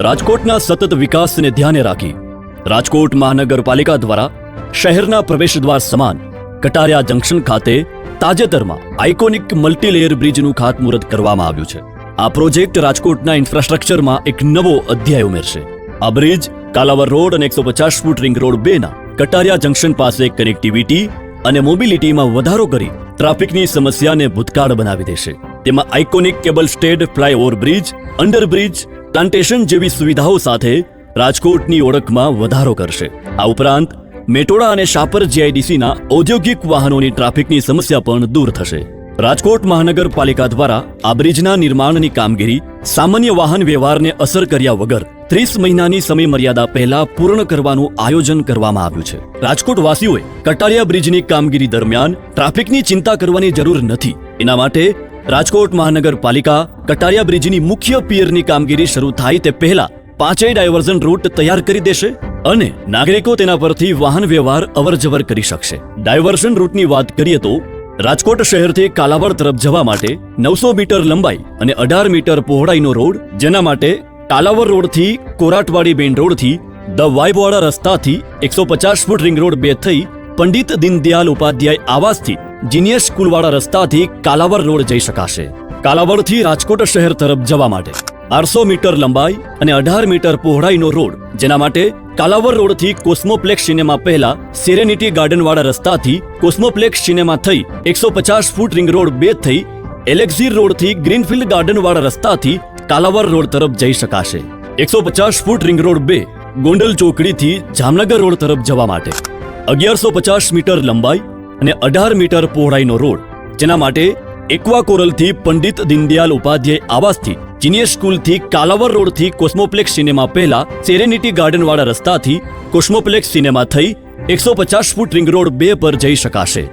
રાજકોટના સતત વિકાસને ધ્યાને રાખી રાજકોટ મહાનગરપાલિકા દ્વારા શહેરના પ્રવેશદ્વાર સમાન કટારિયા જંકશન ખાતે તાજેતરમાં આઇકોનિક મલ્ટીલેયર બ્રિજનું ખાતમુહૂર્ત કરવામાં આવ્યું છે. આ પ્રોજેક્ટ રાજકોટના ઇન્ફ્રાસ્ટ્રક્ચરમાં એક નવો અધ્યાય ઉમેરશે. આ બ્રિજ કાલાવર રોડ અને 150 ફૂટ રિંગ રોડ 2 ના કટારિયા જંકશન પાસે કનેક્ટિવિટી અને મોબિલિટીમાં વધારો કરી ટ્રાફિકની સમસ્યાને ભૂતકાળ બનાવી દેશે. તેમાં iconic cable stayed flyover bridge, underbridge, plantation જેવી સુવિધાઓ સાથે રાજકોટની ઓળખમાં વધારો કરશે. આ ઉપરાંત મેટોડા અને શાપર જીઆઈડીસીના ઔદ્યોગિક વાહનોની ટ્રાફિકની સમસ્યા પણ દૂર થશે. રાજકોટ મહાનગરપાલિકા દ્વારા આ બ્રિજના નિર્માણની કામગીરી સામાન્ય વાહન વ્યવહારને અસર કર્યા વગર 30 મહિનાની સમય મર્યાદા પહેલા પૂર્ણ કરવાનું આયોજન કરવામાં આવ્યું છે. રાજકોટ વાસીઓએ કટારિયા બ્રિજની કામગીરી દરમિયાન ટ્રાફિકની ચિંતા કરવાની જરૂર નથી. એના માટે રાજકોટ મહાનગરપાલિકા કટારિયા બ્રિજની મુખ્ય પિયરની કામગીરી શરૂ થાય તે પહેલા 5 ડાયવર્ઝન રૂટ તૈયાર કરી દેશે અને નાગરિકો તેના પરથી વાહન વ્યવહાર અવરજવર કરી શકશે. ડાયવર્ઝન રૂટની વાત કરીએ તો રાજકોટ શહેરથી કાલાવડ તરફ જવા માટે 900 મીટર લંબાઈ અને 18 મીટર પહોળાઈનો રોડ, જેના માટે કાલાવડ રોડથી કોરાટવાડી મેઇન રોડથી ધ વાઇબવાડા રસ્તાથી 150 ફૂટ રિંગ રોડ 2 થઈ પંડિત દીનદયાલ ઉપાધ્યાય આવાસથી જીનિયસ સ્કૂલવાળા રસ્તાથી કાલાવડ રોડ જઈ શકાશે. કાલાવડથી રાજકોટ શહેર તરફ જવા માટે 800 મીટર લંબાઈ અને 18 મીટર પહોળાઈનો રોડ, જેના માટે કાલાવડ રોડથી કોસ્મોપ્લેક્સ સિનેમા પહેલા સેરેનિટી ગાર્ડનવાળા રસ્તાથી કોસ્મોપ્લેક્સ સિનેમા થઈ 150 ફૂટ રિંગ રોડ 2 થઈ એલેક્ઝીર રોડથી ગ્રીનફિલ્ડ ગાર્ડનવાળા રસ્તાથી કાલાવડ રોડ તરફ જઈ શકાશે. 150 ફૂટ રિંગ રોડ 2 ગોંડલ ચોકડીથી જામનગર રોડ તરફ જવા માટે 1150 મીટર લંબાઈ અને 18 મીટર પહોળાઈનો રોડ, જેના માટે એક્વાકોરલથી પંડિત દીનદયાલ ઉપાધ્યાય આવાસથી જીનિયસ સ્કૂલથી કાલાવડ રોડથી કોસ્મોપ્લેક્સ સિનેમા પહેલા સેરેનિટી ગાર્ડનવાળા રસ્તાથી કોસ્મોપ્લેક્સ સિનેમા થઈ 150 ફૂટ રિંગ રોડ 2 પર જઈ શકાશે.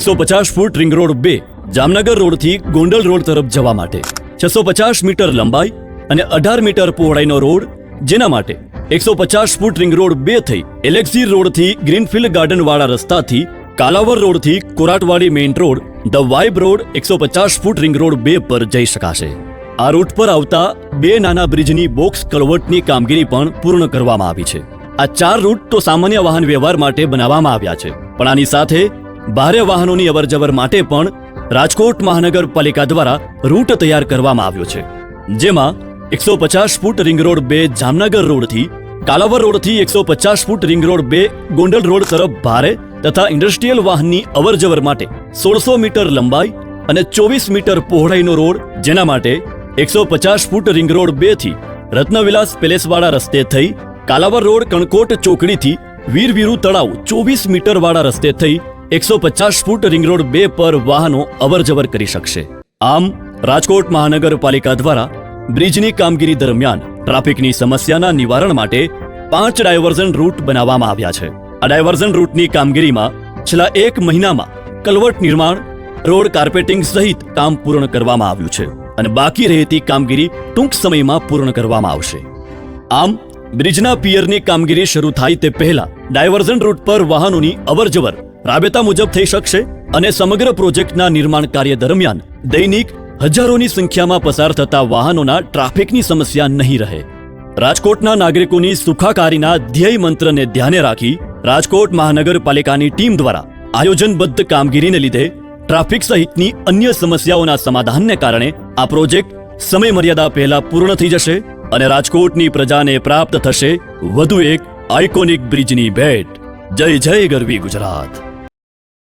150 ફૂટ રિંગ રોડ 2 જામનગર રોડથી ગોંડલ રોડ તરફ જવા માટે 650 મીટર લંબાઈ અને 18 મીટર પહોળાઈનો રોડ, જેના માટે 150 ફૂટ રિંગ રોડ 2 થઈ એલેક્ઝીર રોડથી ગ્રીનફિલ્ડ ગાર્ડનવાળા રસ્તાથી કાલાવડ રોડથી Koratwadi main road the Vibe road 150 foot ring road 2 પર જઈ શકાશે. આ રૂટ પર આવતા 2 નાના બ્રિજની બોક્સ કલવટની કામગીરી પણ પૂર્ણ કરવામાં આવી છે. આ 4 રૂટ તો સામાન્ય વાહન વ્યવહાર માટે બનાવવામાં આવ્યા છે, પણ આની સાથે ભારે વાહનોની અવરજવર માટે પણ રાજકોટ મહાનગરપાલિકા દ્વારા રૂટ તૈયાર કરવામાં આવ્યો છે. જેમાં 150 ફૂટ રિંગ રોડ 2 જામનગર રોડથી કાલાવડ રોડથી 150 foot ring road 2 Gondal road તરફ ભારે તથા ઇન્ડસ્ટ્રીયલ વાહનની અવરજવર માટે 1600 મીટર લંબાઈ અને 24 મીટર પહોળાઈનો રોડ, જેના માટે 150 ફૂટ રિંગ રોડ 2 થી રત્નવિલાસ પેલેસવાળા રસ્તે થઈ કાલાવડ રોડ કણકોટ ચોકડીથી વીરવીરુ તળાવ 24 મીટર વાળા રસ્તે થઈ 150 ફૂટ રિંગ રોડ 2 પર વાહનો અવરજવર કરી શકશે. આમ રાજકોટ મહાનગરપાલિકા દ્વારા બ્રિજની કામગીરી દરમિયાન ટ્રાફિકની સમસ્યાના નિવારણ માટે 5 ડાયવર્ઝન રૂટ બનાવવામાં આવ્યા છે. આ ડાયવર્ઝન રૂટની કામગીરીમાં છેલ્લા 1 મહિનામાં કલવટ નિર્માણ, રોડ કાર્પેટિંગ સહિત કામ પૂર્ણ કરવામાં આવ્યું છે અને બાકી રહેતી કામગીરી ટૂંક સમયમાં પૂર્ણ કરવામાં આવશે. આમ બ્રિજના પિયરની કામગીરી શરૂ થાય તે પહેલા ડાયવર્ઝન રૂટ પર વાહનોની અવરજવર રાબેતા મુજબ થઈ શકશે અને સમગ્ર પ્રોજેક્ટના નિર્માણ કાર્ય દરમિયાન દૈનિક હજારોની સંખ્યામાં પસાર થતા વાહનોના ટ્રાફિકની સમસ્યા નહીં રહે. રાજકોટના નાગરિકોની સુખાકારીના ધ્યેય મંત્રને ધ્યાને રાખી રાજકોટ મહાનગરપાલિકાની ટીમ દ્વારા આયોજનબદ્ધ કામગીરીને લીધે ટ્રાફિક સહિતની અન્ય સમસ્યાઓના સમાધાનને કારણે આ પ્રોજેક્ટ સમય મર્યાદા પહેલા પૂર્ણ થઈ જશે અને રાજકોટની પ્રજાને પ્રાપ્ત થશે વધુ એક આઇકોનિક બ્રિજની ભેટ. જય જય ગરવી ગુજરાત.